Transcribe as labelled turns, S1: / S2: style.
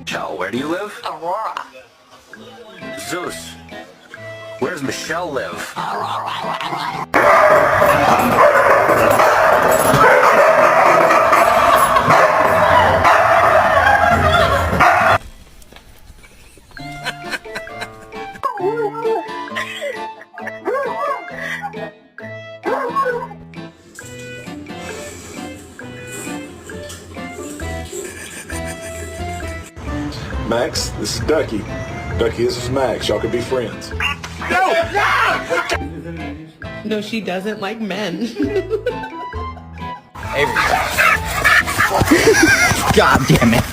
S1: Michelle, where do you live?
S2: Aurora.
S1: Zeus, where's Michelle live?
S3: Max, this is Ducky. Ducky, this is Max. Y'all could be friends.
S4: No, she doesn't like men.
S5: God damn it.